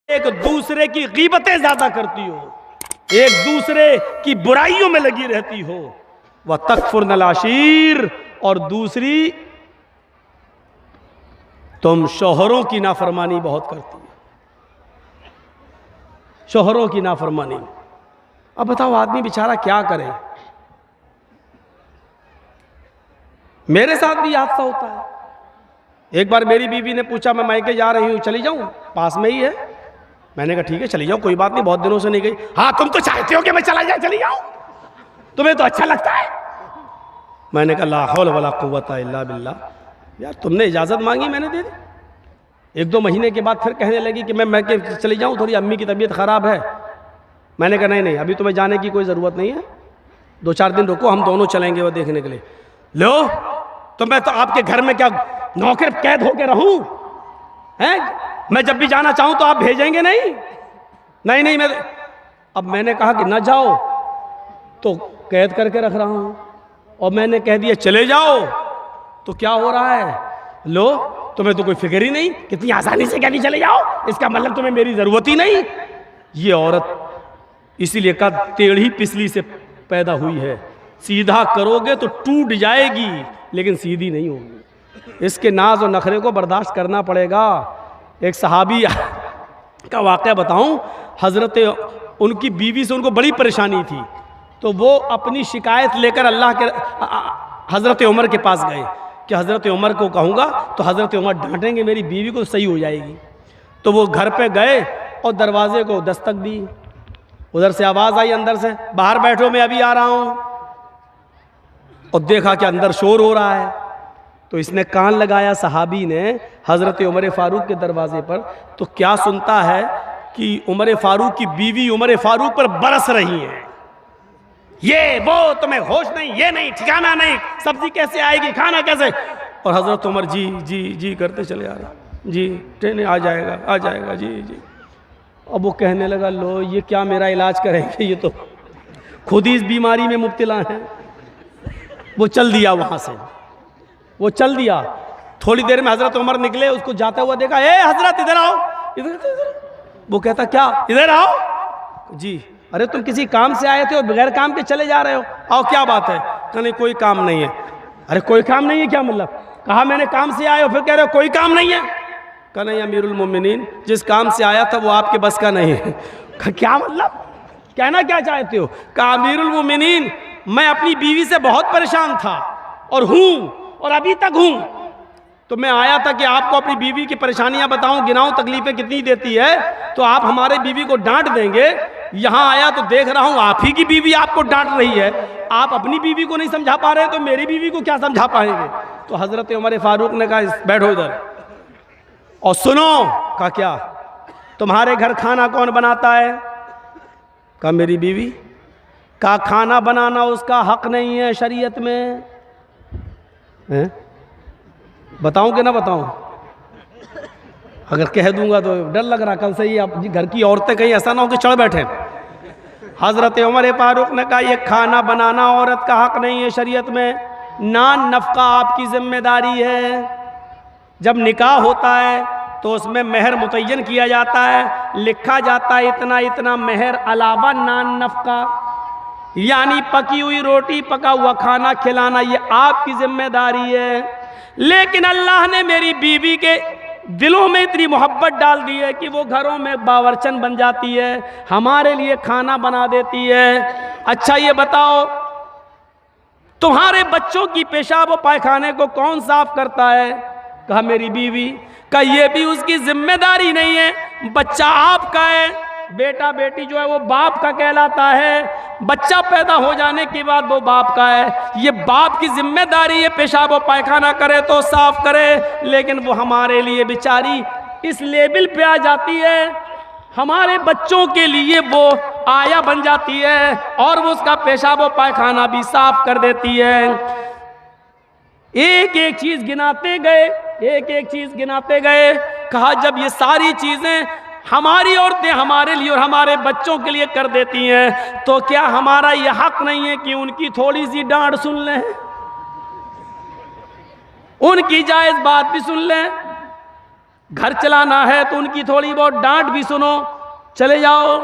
एक दूसरे की गीबतें ज्यादा करती हो, एक दूसरे की बुराइयों में लगी रहती हो, वह तकफुरनल आशीर, और दूसरी तुम शौहरों की नाफरमानी बहुत करती हो, शौहरों की नाफरमानी। अब बताओ आदमी बेचारा क्या करे। मेरे साथ भी हादसा होता है। एक बार मेरी बीवी ने पूछा मैं मायके जा रही हूं, चली जाऊं, पास में ही है। मैंने कहा ठीक है चली जाओ, कोई बात नहीं, बहुत दिनों से नहीं गई। हाँ तुम तो चाहते हो कि मैं चला जाए, चली जाऊं, तुम्हें तो अच्छा लगता है। मैंने कहा ला हौल वला कुव्वता इल्ला बिल्लाह। यार तुमने इजाजत मांगी, मैंने दे दी। 1-2 महीने के बाद फिर कहने लगी कि मैं चली जाऊं, थोड़ी अम्मी की तबीयत खराब है। मैंने कहा नहीं अभी तुम्हें जाने की कोई ज़रूरत नहीं है, 2-4 दिन रुको, हम दोनों चलेंगे वो देखने के लिए। लो तो मैं तो आपके घर में क्या नौकर कैद होके रहूं हैं? मैं जब भी जाना चाहूं तो आप भेजेंगे नहीं? नहीं मैं अब मैंने कहा कि ना जाओ तो कैद करके रख रहा हूं, और मैंने कह दिया चले जाओ तो क्या हो रहा है? लो तुम्हें तो कोई फिक्र ही नहीं, कितनी आसानी से कहती चले जाओ, इसका मतलब तुम्हें मेरी जरूरत ही नहीं। ये औरत इसीलिए कद टेढ़ी पिछली से पैदा हुई है, सीधा करोगे तो टूट जाएगी लेकिन सीधी नहीं होगी। इसके नाज और नखरे को बर्दाश्त करना पड़ेगा। एक सहाबी का वाक़या बताऊं, हज़रत उनकी बीवी से उनको बड़ी परेशानी थी, तो वो अपनी शिकायत लेकर अल्लाह के हज़रत उमर के पास गए कि हज़रत उमर को कहूँगा तो हज़रत उमर डांटेंगे, मेरी बीवी को सही हो जाएगी। तो वो घर पे गए और दरवाजे को दस्तक दी। उधर से आवाज़ आई अंदर से, बाहर बैठो मैं अभी आ रहा हूँ। और देखा कि अंदर शोर हो रहा है, तो इसने कान लगाया सहाबी ने हज़रत उमर फ़ारूक के दरवाजे पर। तो क्या सुनता है कि उमर फ़ारूक की बीवी उमर फ़ारूक पर बरस रही है, ये वो तुम्हें होश नहीं, ये नहीं, ठिकाना नहीं, सब्जी कैसे आएगी, खाना कैसे। और हज़रत उमर जी जी जी करते चले आ रहे, जी ट्रेन आ जाएगा जी जी। अब वो कहने लगा लो ये क्या मेरा इलाज करेंगे, ये तो खुद ही इस बीमारी में मुब्तला है। वो चल दिया वहाँ से, वो चल दिया। थोड़ी देर में हज़रत उमर निकले, उसको जाता हुआ देखा, ए हज़रत इधर आओ, इधर। वो कहता क्या, इधर आओ। जी अरे तुम किसी काम से आए थे और बगैर काम के चले जा रहे हो, आओ क्या बात है? कहा नहीं कोई काम नहीं है। अरे कोई काम नहीं है क्या मतलब? कहा मैंने काम से आए हो, फिर कह रहे हो कोई काम नहीं है। कहा नहीं अमीरुल मोमिनीन, जिस काम से आया था वो आपके बस का नहीं है। क्या मतलब, कहना क्या चाहते हो? कहा अमीरुल मोमिनीन, मैं अपनी बीवी से बहुत परेशान था और हूँ और अभी तक हूँ, तो मैं आया था कि आपको अपनी बीवी की परेशानियां बताऊं, गिनाऊं तकलीफें कितनी देती है, तो आप हमारे बीवी को डांट देंगे। यहाँ आया तो देख रहा हूँ आप ही की बीवी आपको डांट रही है, आप अपनी बीवी को नहीं समझा पा रहे तो मेरी बीवी को क्या समझा पाएंगे? तो हज़रत उमर फ़ारूक ने कहा बैठो इधर और सुनो। कहा क्या? तुम्हारे घर खाना कौन बनाता है? कहा मेरी बीवी। कहा खाना बनाना उसका हक नहीं है शरीयत में है? बताऊं कि ना बताऊं? अगर कह दूंगा तो डर लग रहा कल से ही आप घर की औरतें कहीं ऐसा ना हो कि चढ़ बैठे। हज़रत उमर फ़ारूक ने कहा ये खाना बनाना औरत का हक नहीं है शरीयत में, नान नफ़का आपकी जिम्मेदारी है। जब निकाह होता है तो उसमें मेहर मुतय्यन किया जाता है, लिखा जाता है इतना इतना मेहर अलावा नान नफ़का, यानी पकी हुई रोटी पका हुआ खाना खिलाना ये आपकी जिम्मेदारी है। लेकिन अल्लाह ने मेरी बीवी के दिलों में इतनी मोहब्बत डाल दी है कि वो घरों में बावर्चन बन जाती है, हमारे लिए खाना बना देती है। अच्छा ये बताओ तुम्हारे बच्चों की पेशाब और पायखाने को कौन साफ करता है? कहा मेरी बीवी। कहा ये भी उसकी जिम्मेदारी नहीं है, बच्चा आपका है, बेटा बेटी जो है वो बाप का कहलाता है, बच्चा पैदा हो जाने के बाद वो बाप का है, ये बाप की जिम्मेदारी है पेशाब और पायखाना करे तो साफ करे। लेकिन वो हमारे लिए बेचारी इस लेवल पे आ जाती है, हमारे बच्चों के लिए वो आया बन जाती है और वो उसका पेशाब और पायखाना भी साफ कर देती है। एक एक चीज गिनाते गए, एक एक चीज गिनाते गए। कहा जब ये सारी चीजें हमारी औरतें हमारे लिए और हमारे बच्चों के लिए कर देती हैं तो क्या हमारा यह हक नहीं है कि उनकी थोड़ी सी डांट सुन लें, उनकी जायज बात भी सुन लें? घर चलाना है तो उनकी थोड़ी बहुत डांट भी सुनो, चले जाओ।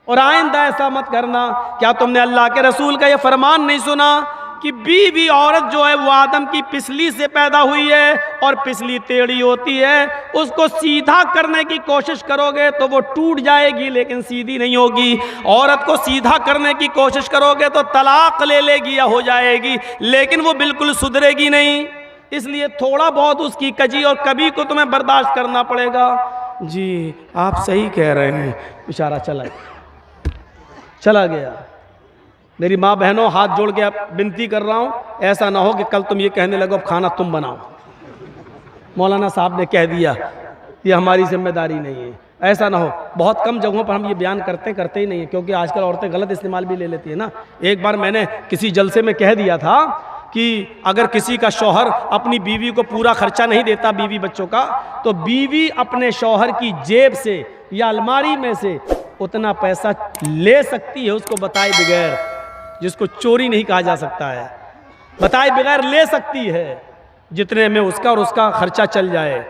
और आइंदा ऐसा मत करना। क्या तुमने अल्लाह के रसूल का ये फरमान नहीं सुना कि बीवी औरत जो है वो आदम की पिछली से पैदा हुई है और पिछली टेढ़ी होती है, उसको सीधा करने की कोशिश करोगे तो वो टूट जाएगी लेकिन सीधी नहीं होगी। औरत को सीधा करने की कोशिश करोगे तो तलाक ले लेगी या हो जाएगी, लेकिन वो बिल्कुल सुधरेगी नहीं। इसलिए थोड़ा बहुत उसकी कजी और कभी को तुम्हें बर्दाश्त करना पड़ेगा। जी आप सही कह रहे हैं। बेचारा चला गया। मेरी माँ बहनों, हाथ जोड़ के विनती कर रहा हूँ, ऐसा ना हो कि कल तुम ये कहने लगो अब खाना तुम बनाओ, मौलाना साहब ने कह दिया, ये हमारी जिम्मेदारी नहीं है। ऐसा ना हो। बहुत कम जगहों पर हम ये बयान करते ही नहीं है, क्योंकि आजकल औरतें गलत इस्तेमाल भी ले लेती है ना। एक बार मैंने किसी जलसे में कह दिया था कि अगर किसी का शौहर अपनी बीवी को पूरा खर्चा नहीं देता बीवी बच्चों का, तो बीवी अपने शौहर की जेब से या अलमारी में से उतना पैसा ले सकती है, उसको बताए बगैर, जिसको चोरी नहीं कहा जा सकता है, बताए बगैर ले सकती है, जितने में उसका और उसका खर्चा चल जाए।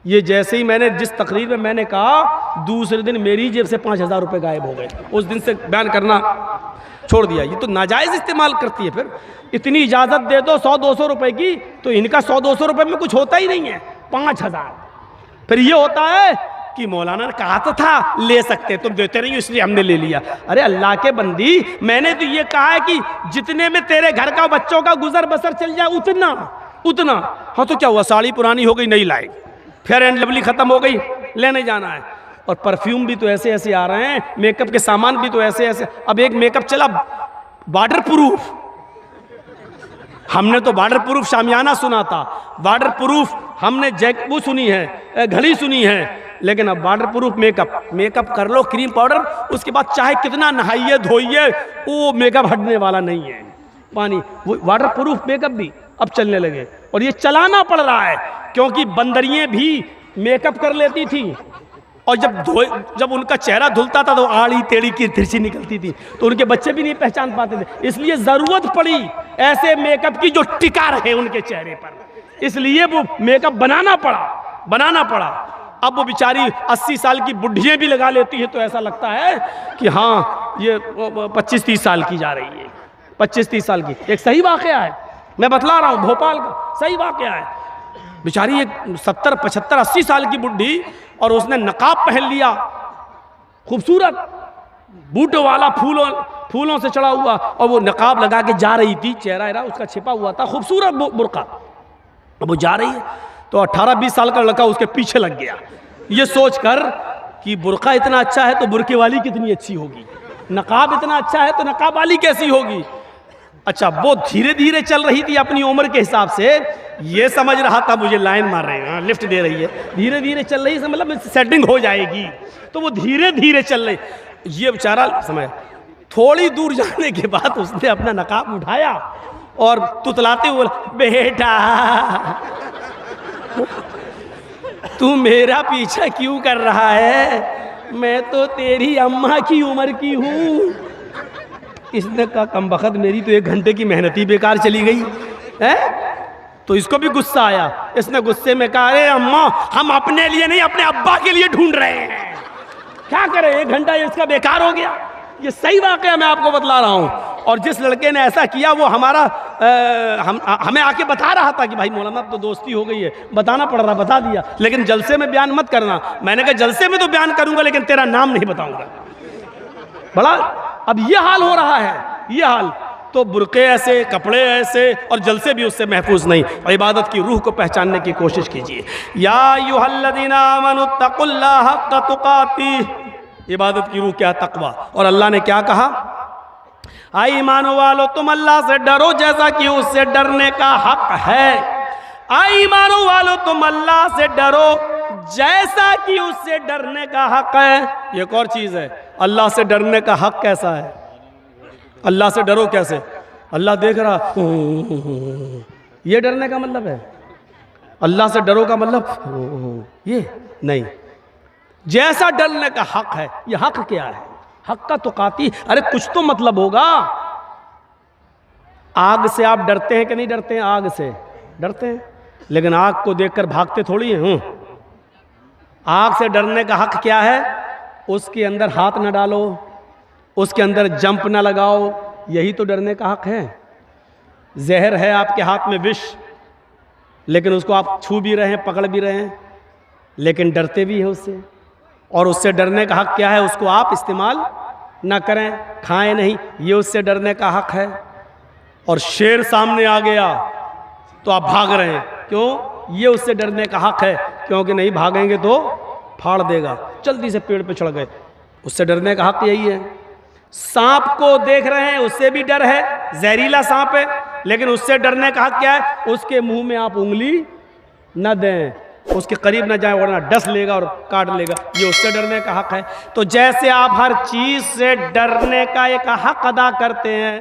ये जैसे ही मैंने जिस तकरीर में मैंने कहा, दूसरे दिन मेरी जेब से 5,000 रुपये गायब हो गए। उस दिन से बयान करना छोड़ दिया। ये तो नाजायज़ इस्तेमाल करती है। फिर इतनी इजाज़त दे दो 100-200 रुपये की, तो इनका 100-200 रुपये में कुछ होता ही नहीं है, 5,000। फिर ये होता है कि मौलाना ने कहा तो था ले सकते, तुम देते नहीं हो इसलिए हमने ले लिया। अरे अल्लाह के बंदी, मैंने तो ये कहा है कि जितने में तेरे घर का बच्चों का गुजर बसर चल जाए उतना। हाँ तो क्या हुआ, साड़ी पुरानी हो गई नहीं लाए, फेयर एंड लवली खत्म हो गई, लेने जाना है। और परफ्यूम भी तो ऐसे ऐसे आ रहे हैं, मेकअप के सामान भी तो ऐसे ऐसे। अब एक मेकअप चला वाटर प्रूफ, हमने तो वाटर प्रूफ शामियाना सुना था, वाटर प्रूफ हमने वो सुनी है, घड़ी सुनी है, लेकिन अब वाटर प्रूफ मेकअप कर लो, क्रीम पाउडर, उसके बाद चाहे कितना नहाइए धोइए वो मेकअप हटने वाला नहीं है। पानी वो वाटर प्रूफ मेकअप भी अब चलने लगे, और ये चलाना पड़ रहा है, क्योंकि बंदरियां भी मेकअप कर लेती थी, और जब उनका चेहरा धुलता था तो आड़ी टेढ़ी की तिरछी निकलती थी, तो उनके बच्चे भी नहीं पहचान पाते थे। इसलिए जरूरत पड़ी ऐसे मेकअप की जो टिका रहे उनके चेहरे पर, इसलिए वो मेकअप बनाना पड़ा। अब वो बेचारी 80 साल की बुढ़ियाँ भी लगा लेती है, तो ऐसा लगता है कि हाँ ये 25-30 साल की जा रही है, 25-30 साल की। एक सही वाकया है, मैं बतला रहा हूँ, भोपाल का सही वाकया है। बेचारी एक 70, 75, 80 साल की बुढ़ी, और उसने नकाब पहन लिया, खूबसूरत बूट वाला, फूलों से चढ़ा हुआ, और वो नकाब लगा के जा रही थी, चेहरा उसका छिपा हुआ था, खूबसूरत बुर्का। अब वो जा रही है तो 18-20 साल का लड़का उसके पीछे लग गया, ये सोचकर कि बुर्का इतना अच्छा है तो बुर्के वाली कितनी अच्छी होगी, नकाब इतना अच्छा है तो नकाब वाली कैसी होगी। अच्छा, वो धीरे धीरे चल रही थी अपनी उम्र के हिसाब से, ये समझ रहा था मुझे लाइन मार रहे हैं, लिफ्ट दे रही है, धीरे धीरे चल रही है, मतलब सेटिंग हो जाएगी, तो वो धीरे धीरे चल रही। ये बेचारा समय थोड़ी दूर जाने के बाद उसने अपना नकाब उठाया और तुतलाते हुए बोला, बेटा तू मेरा पीछा क्यों कर रहा है, मैं तो तेरी अम्मा की उम्र की हूँ। इसने कहा कमबख्त, मेरी तो 1 घंटे की मेहनत ही बेकार चली गई है। तो इसको भी गुस्सा आया, इसने गुस्से में कहा, अरे अम्मा हम अपने लिए नहीं अपने अब्बा के लिए ढूंढ रहे हैं, क्या करें, 1 घंटा इसका बेकार हो गया। ये सही वाकया मैं आपको बतला रहा हूँ। और जिस लड़के ने ऐसा किया वो हमें आके बता रहा था कि भाई मौलाना तो दोस्ती हो गई है, बताना पड़ रहा, बता दिया, लेकिन जलसे में बयान मत करना। मैंने कहा जलसे में तो बयान करूंगा लेकिन तेरा नाम नहीं बताऊंगा। बड़ा अब ये हाल हो रहा है, ये हाल। तो बुरके ऐसे, कपड़े ऐसे, और जलसे भी उससे महफूज नहीं। और इबादत की रूह को पहचानने की कोशिश कीजिए। या अय्युहल्लज़ीना आमनुत्तक़ुल्लाह हक़्क़ तुक़ातिह, इबादत की रूह क्या, तक़वा। और अल्लाह ने क्या कहा, आई ईमानो वालो तुम अल्लाह से डरो जैसा कि उससे डरने का हक है। आई ईमानो वालो तुम अल्लाह से डरो जैसा कि उससे डरने का हक है। ये एक और चीज़ है, अल्लाह से डरने का हक कैसा है, अल्लाह से डरो कैसे, अल्लाह देख रहा, ये डरने का मतलब है। अल्लाह से डरो का मतलब ये नहीं, जैसा डरने का हक है। ये हक क्या है, हक का तुक़ाती, अरे कुछ तो मतलब होगा। आग से आप डरते हैं कि नहीं डरते हैं, आग से डरते हैं, लेकिन आग को देखकर भागते थोड़ी हैं। आग से डरने का हक क्या है? उसके अंदर हाथ न डालो, उसके अंदर जंप न लगाओ, यही तो डरने का हक है। जहर है आपके हाथ में, विष, लेकिन उसको आप छू भी रहे हैं, पकड़ भी रहे हैं, लेकिन डरते भी हैं उससे। और उससे डरने का हक क्या है? उसको आप इस्तेमाल ना करें, खाएं नहीं, ये उससे डरने का हक है। और शेर सामने आ गया तो आप भाग रहे हैं, क्यों? ये उससे डरने का हक है, क्योंकि नहीं भागेंगे तो फाड़ देगा। जल्दी से पेड़ पे चढ़ गए, उससे डरने का हक यही है। सांप को देख रहे हैं, उससे भी डर है, जहरीला सांप है, लेकिन उससे डरने का हक क्या है? उसके मुंह में आप उंगली न दें, उसके करीब न जाए, वरना डस लेगा और काट लेगा, ये उससे डरने का हक है। तो जैसे आप हर चीज से डरने का एक हक अदा करते हैं,